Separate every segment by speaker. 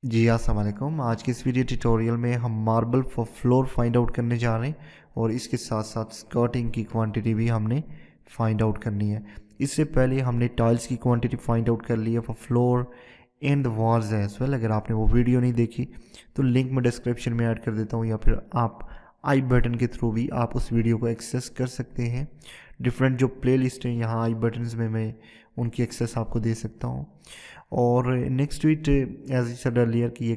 Speaker 1: जी अस्सलाम वालेकुम। आज की इस वीडियो ट्यूटोरियल में हम marble for floor find out करने जा रहे हैं और इसके साथ साथ स्कर्टिंग की क्वांटिटी भी हमने फाइंड आउट करनी है। इससे पहले हमने टाइल्स की क्वांटिटी फाइंड आउट कर ली है for floor and the walls as well. अगर आपने वो वीडियो नहीं देखी तो लिंक मैं डिस्क्रिप्शन में ऐड कर देता हूँ या फिर आप आई बटन के थ्रू भी आप उस वीडियो को एक्सेस कर सकते हैं। डिफरेंट जो प्ले लिस्ट हैं यहाँ आई बटन्स में मैं उनकी एक्सेस आपको दे सकता हूँ। और नेक्स्ट वीक एज ई सेड अर्लियर कि ये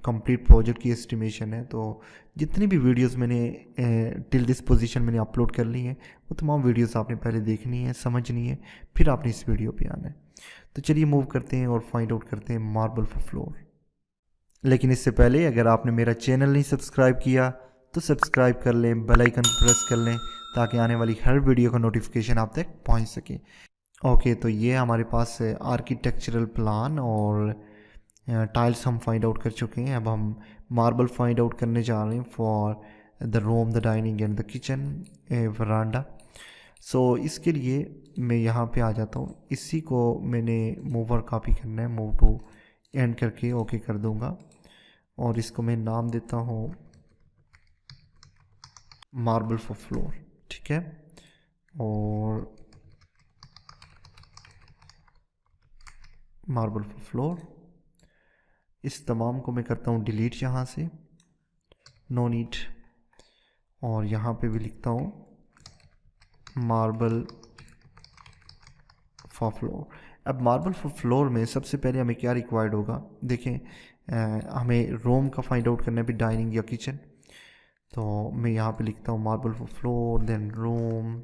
Speaker 1: कंप्लीट प्रोजेक्ट की एस्टिमेशन है, तो जितनी भी वीडियोस मैंने टिल दिस पोजीशन मैंने अपलोड कर ली हैं वो तमाम वीडियोस आपने पहले देखनी है, समझनी है, फिर आपने इस वीडियो पे आना है। तो चलिए मूव करते हैं और फाइंड आउट करते हैं मार्बल फॉर फ्लोर। लेकिन इससे पहले अगर आपने मेरा चैनल नहीं सब्सक्राइब किया तो सब्सक्राइब कर लें, बेल आइकन प्रेस कर लें ताकि आने वाली हर वीडियो का नोटिफिकेशन आप तक पहुंच सके। ओके, तो ये हमारे पास आर्किटेक्चरल प्लान और टाइल्स हम फाइंड आउट कर चुके हैं। अब हम मार्बल फाइंड आउट करने जा रहे हैं for the room, the dining and the kitchen veranda. So इसके लिए मैं यहाँ पे आ जाता हूँ। इसी को मैंने मूवर कॉपी करना है, मूव टू एंड करके ओके कर दूँगा और इसको मैं नाम देता हूँ मार्बल फॉर फ्लोर। ठीक है, और मार्बल फॉर फ्लोर इस तमाम को मैं करता हूँ डिलीट यहाँ से, नो नीड। और यहाँ पे भी लिखता हूँ मार्बल फॉर फ्लोर। अब मार्बल फॉर फ्लोर में सबसे पहले हमें क्या रिक्वायर्ड होगा, देखें हमें रूम का फाइंड आउट करना है, भी डाइनिंग या किचन। तो मैं यहाँ पे लिखता हूँ marble for floor then room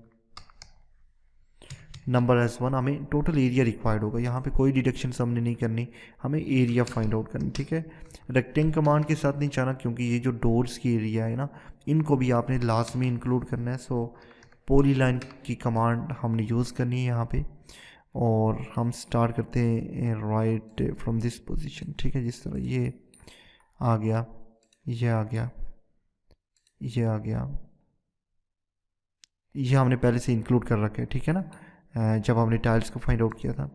Speaker 1: number S one. हमें टोटल एरिया रिक्वायर्ड होगा, यहाँ पे कोई डिडक्शन हमने नहीं करनी, हमें एरिया फाइंड आउट करनी। ठीक है, रेक्टेंग कमांड के साथ नहीं जाना क्योंकि ये जो डोर्स की एरिया है ना, इनको भी आपने लास्ट में इंक्लूड करना है। सो पॉलीलाइन की कमांड हमने यूज़ करनी है यहाँ पे और हम स्टार्ट करते हैं राइट फ्रॉम दिस पोजीशन। ठीक है, जिस तरह ये आ गया, ये आ गया, ये आ गया, ये हमने पहले से इंक्लूड कर रखा है। ठीक है ना, जब हमने टाइल्स को फाइंड आउट किया था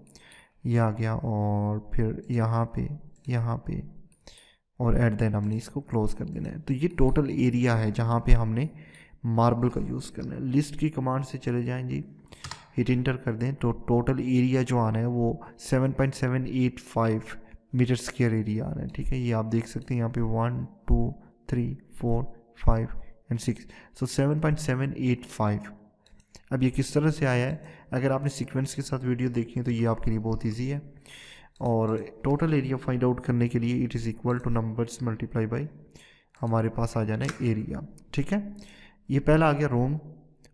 Speaker 1: ये आ गया और फिर यहाँ पे, यहाँ पे और एट द एंड हमने इसको क्लोज कर देना है। तो ये टोटल एरिया है जहाँ पे हमने मार्बल का यूज़ करना है। लिस्ट की कमांड से चले जाएं जी, हिट इंटर कर दें तो टोटल एरिया जो आना है वो 7.785 मीटर स्क्वायर एरिया आ रहा है। ठीक है, ये आप देख सकते हैं यहाँ पे 1 2 3 4 5 एंड 6, सो 7.785। अब ये किस तरह से आया है, अगर आपने सीक्वेंस के साथ वीडियो देखी है तो ये आपके लिए बहुत ईजी है। और टोटल एरिया फाइंड आउट करने के लिए it is equal two numbers multiply by हमारे पास आ जाना है एरिया। ठीक है, ये पहला आ गया रूम।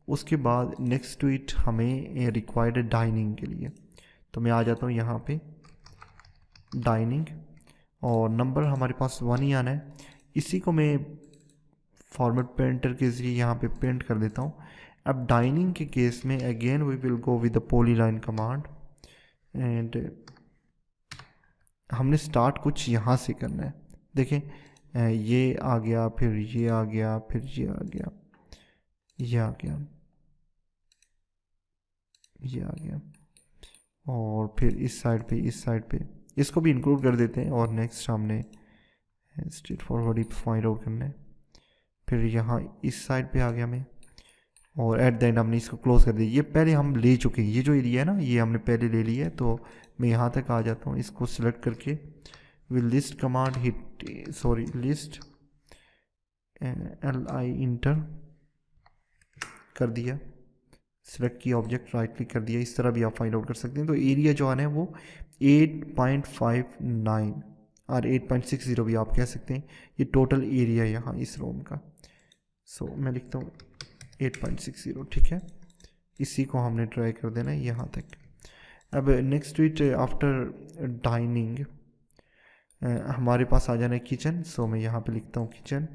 Speaker 1: उसके बाद नेक्स्ट टू इट हमें रिक्वायर्ड है डाइनिंग के लिए, तो मैं आ जाता हूँ यहाँ पे डाइनिंग और नंबर हमारे पास 1 ही आना है। इसी को मैं फॉर्मेट पेंटर के ज़रिए यहाँ पे पेंट कर देता हूँ। अब डाइनिंग के केस में again we will go with the polyline command and हमने स्टार्ट कुछ यहाँ से करना है। देखें ये आ गया, फिर ये आ गया, फिर ये आ गया, ये आ गया, ये आ गया और फिर इस साइड पे, इस साइड पे इसको भी इंक्लूड कर देते हैं। और नेक्स्ट हमने स्ट्रेट फॉरवर्ड ही फाइंड आउट करना है। फिर यहाँ इस साइड पे आ गया मैं और एट द एंड हमने इसको क्लोज कर दिया। ये पहले हम ले चुके हैं, ये जो एरिया है ना ये हमने पहले ले लिया है। तो मैं यहाँ तक आ जाता हूँ, इसको सिलेक्ट करके will list command hit, sorry list LI inter कर दिया, सिलेक्ट किया ऑब्जेक्ट, राइट क्लिक कर दिया। इस तरह भी आप फाइंड आउट कर सकते हैं। तो एरिया जो आना है वो 8.59 और 8.60 भी आप कह सकते हैं। ये टोटल एरिया है यहाँ इस रूम का। सो मैं लिखता हूँ 8.60। ठीक है, इसी को हमने ट्राई कर देना है यहाँ तक। अब नेक्स्ट इट आफ्टर डाइनिंग हमारे पास आ जाना है किचन। सो मैं यहाँ पे लिखता हूँ किचन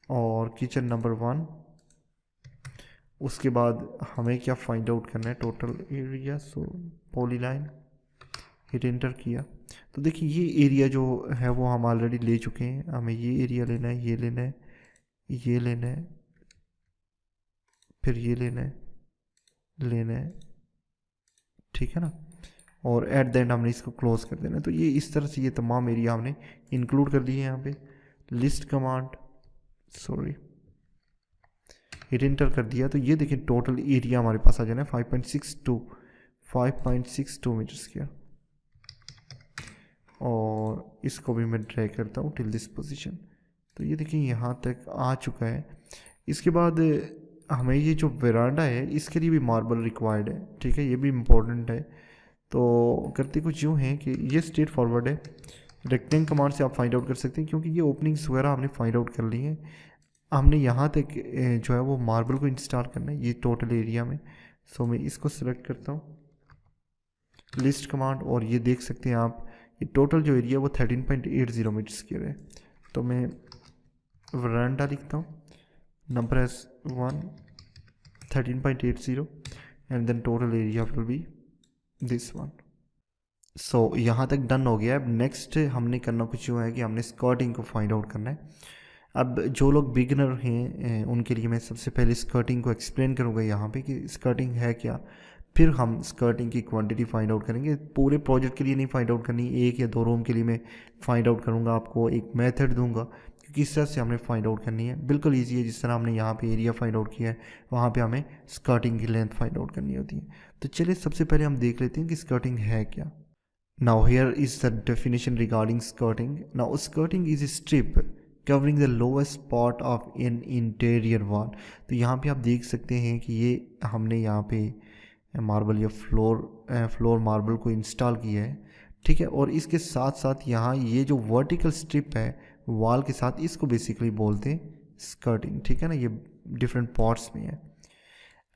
Speaker 1: और किचन नंबर 1। उसके बाद हमें क्या फाइंड आउट करना है, टोटल एरिया। सो पॉलीलाइन हिट एंटर किया तो देखिए ये एरिया जो है वो हम ऑलरेडी ले चुके हैं। हमें ये एरिया लेना है, ये लेना है, ये लेना है, फिर ये लेना है, लेना है। ठीक है ना, और एट द एंड हमने इसको क्लोज कर देना है। तो ये इस तरह से ये तमाम एरिया हमने इंक्लूड कर दिए हैं यहाँ पे। List command, sorry, hit enter कर दिया तो ये देखिए टोटल एरिया हमारे पास आ जाना है 5.62 मीटर स्क्वायर। और इसको भी मैं ड्रैग करता हूँ टिल दिस पोजीशन। तो ये देखिए यहाँ तक आ चुका है। इसके बाद हमें ये जो वेरांडा है इसके लिए भी मार्बल रिक्वायर्ड है, ठीक है, ये भी इम्पोर्टेंट है। तो करते कुछ यूँ है कि ये स्ट्रेट फॉरवर्ड है, रेक्टेंग कमांड से आप फाइंड आउट कर सकते हैं क्योंकि ये ओपनिंग्स वगैरह हमने फाइंड आउट कर ली है। हमने यहाँ तक जो है वो मार्बल को इंस्टॉल करना है ये टोटल एरिया में। सो मैं इसको सिलेक्ट करता हूँ, लिस्ट कमांड, और ये देख सकते हैं आप ये टोटल जो एरिया वो 13.80 मीटर स्क्वायर है। तो मैं वरांडा लिखता हूँ, number as 1 13.80 and then total area will be this one. So यहाँ तक डन हो गया। अब नेक्स्ट हमने करना कुछ यूँ है कि हमने स्कर्टिंग को फाइंड आउट करना है। अब जो लोग बिगनर हैं उनके लिए मैं सबसे पहले स्कर्टिंग को एक्सप्लेन करूँगा यहाँ पे कि स्कर्टिंग है क्या, फिर हम स्कर्टिंग की क्वांटिटी फाइंड आउट करेंगे। पूरे प्रोजेक्ट के लिए नहीं फाइंड आउट करनी, 1 या 2 रूम के लिए मैं फाइंड आउट करूँगा, आपको एक मेथड दूंगा क्योंकि इस तरह से हमने फाइंड आउट करनी है। बिल्कुल ईजी है, जिस तरह हमने यहाँ पे एरिया फाइंड आउट किया है वहाँ पे हमें स्कर्टिंग की लेंथ फाइंड आउट करनी होती है। तो चलिए सबसे पहले हम देख लेते हैं कि स्कर्टिंग है क्या। Now here is the definition regarding skirting. Now skirting is a strip covering the lowest part of an interior wall. तो यहाँ पे आप देख सकते हैं कि ये हमने यहाँ पे मार्बल या फ्लोर मार्बल को इंस्टॉल किया है, ठीक है। और इसके साथ साथ यहाँ ये जो वर्टिकल स्ट्रिप है वॉल के साथ, इसको बेसिकली बोलते हैं स्कर्टिंग, ठीक है ना। ये डिफरेंट पार्ट्स में है।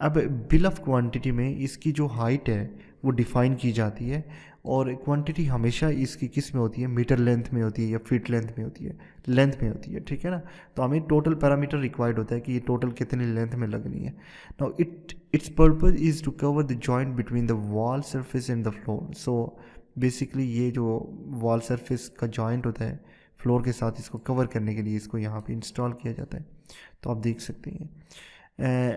Speaker 1: अब बिल ऑफ क्वांटिटी में इसकी जो हाइट है वो डिफाइन की जाती है और क्वांटिटी हमेशा इसकी किस में होती है, मीटर लेंथ में होती है या फीट लेंथ में होती है, लेंथ में होती है, ठीक है ना। तो हमें टोटल पैरामीटर रिक्वायर्ड होता है कि ये टोटल कितनी लेंथ में लगनी है। Now its purpose is to cover the joint between the wall surface and the floor. So basically ये जो वॉल सरफेस का जॉइंट होता है फ्लोर के साथ, इसको कवर करने के लिए इसको यहाँ पे इंस्टॉल किया जाता है। तो आप देख सकते हैं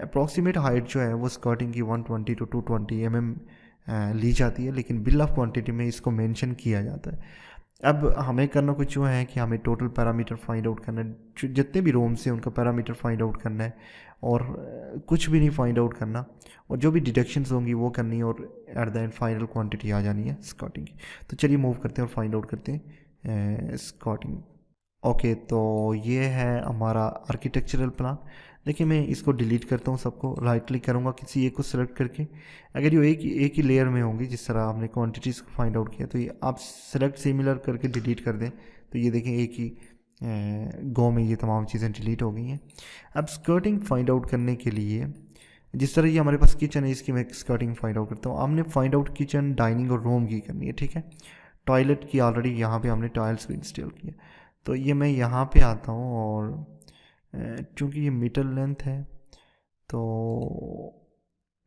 Speaker 1: अप्रॉक्सीमेट हाइट जो है वो स्कर्टिंग की 120 to 220 mm ली जाती है, लेकिन बिल ऑफ क्वांटिटी में इसको मेंशन किया जाता है। अब हमें करना कुछ यूँ है कि हमें टोटल पैरामीटर फाइंड आउट करना है, जितने भी रूम्स हैं उनका पैरामीटर फाइंड आउट करना है और कुछ भी नहीं फाइंड आउट करना, और जो भी डिडक्शंस होंगी वो करनी है, और at the end final quantity आ जानी है स्कर्टिंग की। तो चलिए मूव करते हैं और फाइंड आउट करते हैं स्कर्टिंग। ओके, तो ये है हमारा आर्किटेक्चरल प्लान। देखिए मैं इसको डिलीट करता हूँ, सबको राइट क्लिक करूँगा किसी एक को सेलेक्ट करके। अगर ये एक ही लेयर में होंगी जिस तरह आपने क्वांटिटीज़ को फाइंड आउट किया, तो ये आप सेलेक्ट सिमिलर करके डिलीट कर दें तो ये देखें एक ही गो में ये तमाम चीज़ें डिलीट हो गई हैं। अब स्कर्टिंग फाइंड आउट करने के लिए जिस तरह ये हमारे पास किचन है, इसकी मैं स्कर्टिंग फाइंड आउट करता हूँ। हमने फाइंड आउट किचन, डाइनिंग और रूम की करनी है, ठीक है। टॉयलेट की ऑलरेडी यहाँ पे हमने टाइल्स को इंस्टॉल किया, तो ये मैं यहाँ पे आता हूँ और चूँकि ये मीटर लेंथ है तो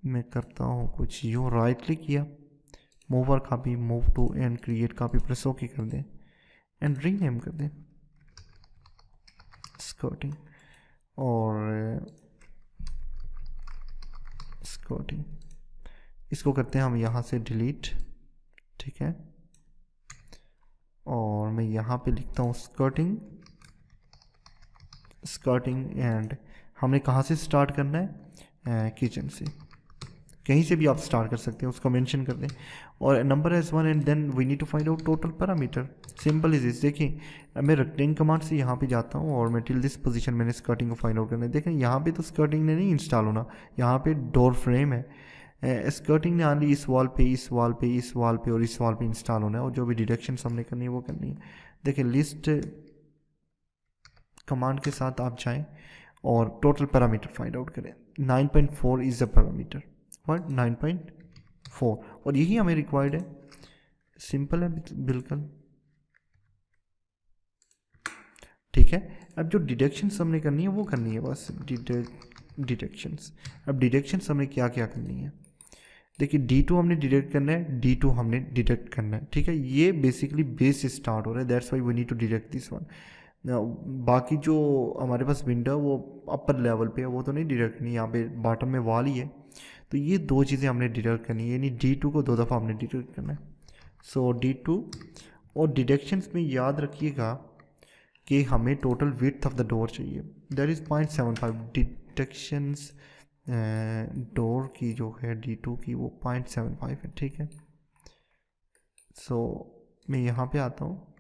Speaker 1: मैं करता हूँ कुछ यूँ, राइट क्लिक किया, move or copy, move to and create copy, press okay कर दें एंड रीनेम कर दें स्कर्टिंग, और स्कर्टिंग इसको करते हैं हम यहाँ से डिलीट, ठीक है। और मैं यहाँ पे लिखता हूँ स्कर्टिंग एंड हमने कहाँ से स्टार्ट करना है, किचन से, कहीं से भी आप स्टार्ट कर सकते हैं, उसका मेंशन कर दें। और number as 1 and then we need to find out total parameter. Simple is this. देखिए मैं रेक्टेंग कमांड से यहाँ पे जाता हूँ और मैं टिल दिस पोजीशन मैंने स्कर्टिंग को फाइंड आउट करना है। देखें यहाँ पे तो स्कर्टिंग ने नहीं इंस्टॉल होना, यहाँ पे डोर फ्रेम है। स्कर्टिंग ने आनी इस वॉल पे, इस वॉल पे, इस वॉल पे और इस वॉल पे इंस्टॉल होना है, और जो भी डिडक्शन हमने करनी है वो करनी है। देखिए लिस्ट कमांड के साथ आप जाएं और टोटल पैरामीटर फाइंड आउट करें। 9.4 इज द पैरामीटर, व्हाट 9.4, और यही हमें रिक्वायर्ड है। सिंपल है बिल्कुल, ठीक है। अब जो डिडक्शंस हमने करनी है वो करनी है बस, डिडक्शंस। अब डिडक्शंस हमने क्या क्या करनी है, देखिए D2 हमने डिडक्ट करना है, D2 हमने डिडक्ट करना है, ठीक है। ये बेसिकली बेस से स्टार्ट हो रहा है, that's why we need to deduct this one. बाकी जो हमारे पास विंडो है वो अपर लेवल पे है, वो तो नहीं डिडक्ट करनी, यहाँ पे बॉटम में वॉल ही है। तो ये दो चीज़ें हमने डिडक्ट करनी है, यानी D2 को 2 दफ़ा हमने डिडक्ट करना है। सो D2 और डिडक्शंस में याद रखिएगा कि हमें total width of the door चाहिए, दैट इज़ 0.75। डिडक्शंस डोर की जो है D2 की वो 0.75 है, ठीक है। सो मैं यहाँ पे आता हूँ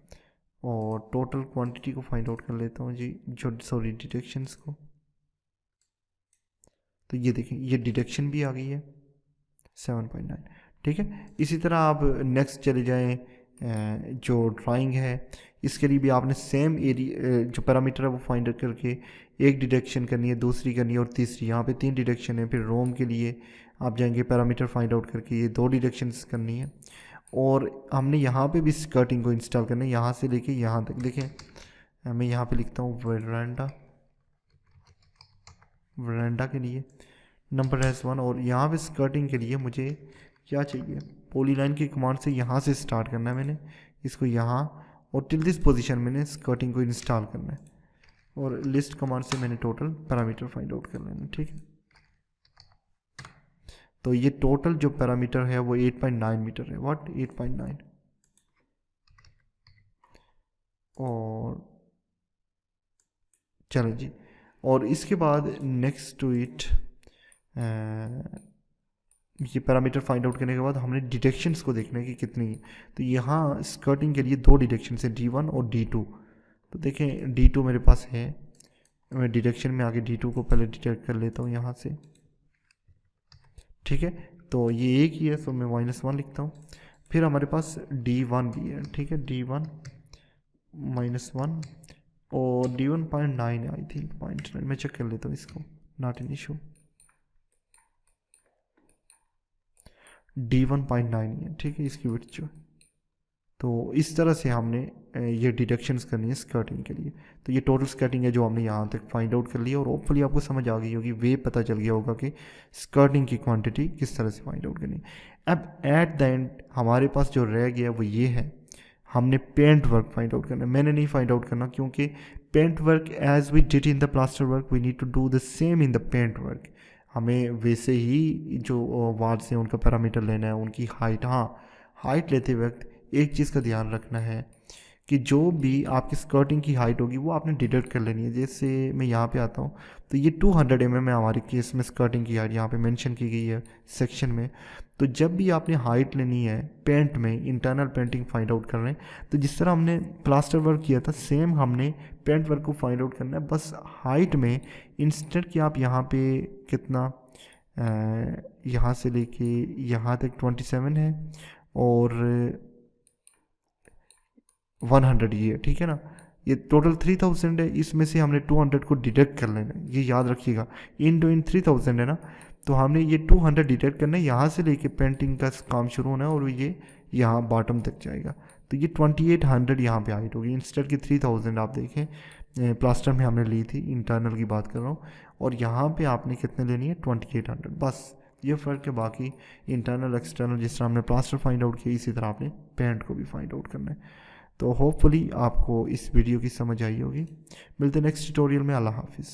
Speaker 1: और टोटल क्वांटिटी को फाइंड आउट कर लेता हूँ जी, जो सॉरी डिडक्शंस को। तो ये देखें, ये डिडक्शन भी आ गई है 7.9, ठीक है। इसी तरह आप नेक्स्ट चले जाएं, जो ड्राइंग है इसके लिए भी आपने सेम एरिया जो पैरामीटर है वो फाइंड आउट करके एक डिडक्शन करनी है, दूसरी करनी है और तीसरी, यहाँ पे 3 डिडक्शन है। फिर रोम के लिए आप जाएंगे पैरामीटर फाइंड आउट करके ये 2 डिडक्शंस करनी है। और हमने यहाँ पे भी स्कर्टिंग को इंस्टॉल करना है, यहाँ से लेके यहाँ तक। देखें मैं यहाँ पे लिखता हूँ वरांडा के लिए नंबर S1, और यहाँ पे स्कर्टिंग के लिए मुझे क्या चाहिए, पॉलीलाइन की कमांड से यहाँ से स्टार्ट करना है मैंने इसको यहाँ, और टिल दिस पोजीशन मैंने स्कर्टिंग को इंस्टॉल करना है, और लिस्ट कमांड से मैंने टोटल पैरामीटर फाइंड आउट कर लेना, ठीक है। तो ये टोटल जो पैरामीटर है वो 8.9 मीटर है, व्हाट 8.9। और चलो जी, और इसके बाद नेक्स्ट टू इट ये पैरामीटर फाइंड आउट करने के बाद हमने डिडक्शंस को देखना है कि कितनी है। तो यहाँ स्कर्टिंग के लिए 2 डिडक्शंस है, D1 और D2। तो देखें D2 मेरे पास है, मैं डिडक्शन में आके D2 को पहले डिटेक्ट कर लेता हूँ यहाँ से, ठीक है। तो ये एक ही है, तो मैं -1 लिखता हूँ। फिर हमारे पास D1 भी है, ठीक है, D1 -1 और D1 0.9 है, आई थिंक 0.9, मैं चेक कर लेता हूँ इसको, नॉट एन इशू। D1 0.9 है, ठीक है, इसकी विड्थ जो। तो इस तरह से हमने ये डिडक्शंस करनी है स्कर्टिंग के लिए। तो ये टोटल स्कर्टिंग है जो हमने यहाँ तक फाइंड आउट कर लिया, और होपफुली आपको समझ आ गई होगी, वे पता चल गया होगा कि स्कर्टिंग की क्वांटिटी किस तरह से फाइंड आउट करनी है। अब एट द एंड हमारे पास जो रह गया वो ये है, हमने पेंट वर्क फाइंड आउट करना है। मैंने नहीं फाइंड आउट करना, क्योंकि paint work as we did in the plaster work we need to do the same in the paint work. हमें वैसे ही जो वाल्स हैं उनका पैरामीटर लेना है, उनकी हाइट। हाँ, हाइट लेते वक्त एक चीज़ का ध्यान रखना है कि जो भी आपकी स्कर्टिंग की हाइट होगी वो आपने डिडक्ट कर लेनी है। जैसे मैं यहाँ पे आता हूँ, तो ये 200 mm है हमारे केस में स्कर्टिंग की हाइट, यहाँ पे मेंशन की गई है सेक्शन में। तो जब भी आपने हाइट लेनी है पेंट में, इंटरनल पेंटिंग फाइंड आउट कर रहे हैं, तो जिस तरह हमने प्लास्टर वर्क किया था सेम हमने पेंट वर्क को फाइंड आउट करना है। बस हाइट में इंस्टेंट कि आप यहाँ पे कितना, यहाँ से लेके यहाँ तक 27 है और 100 ये है, ठीक है ना। ये टोटल 3000 है, इसमें से हमने 200 को डिडक्ट कर लेना है, ये याद रखिएगा। इन 3000 है ना, तो हमने ये 200 डिडक्ट करना है, यहाँ से लेके पेंटिंग का काम शुरू होना है और ये यहाँ बॉटम तक जाएगा। तो ये 2800 यहाँ पे हाइट होगी इंस्टेड की 3000। आप देखें प्लास्टर में हमने ली थी, इंटरनल की बात कर रहा हूँ, और यहाँ पे आपने कितने लेनी है 2800, बस ये फ़र्क है। बाकी इंटरनल एक्सटर्नल जिस तरह हमने प्लास्टर फाइंड आउट किया इसी तरह आपने पेंट को भी फाइंड आउट करना है। तो होपफुली आपको इस वीडियो की समझ आई होगी। मिलते हैं नेक्स्ट ट्यूटोरियल में। अल्लाह हाफिज़।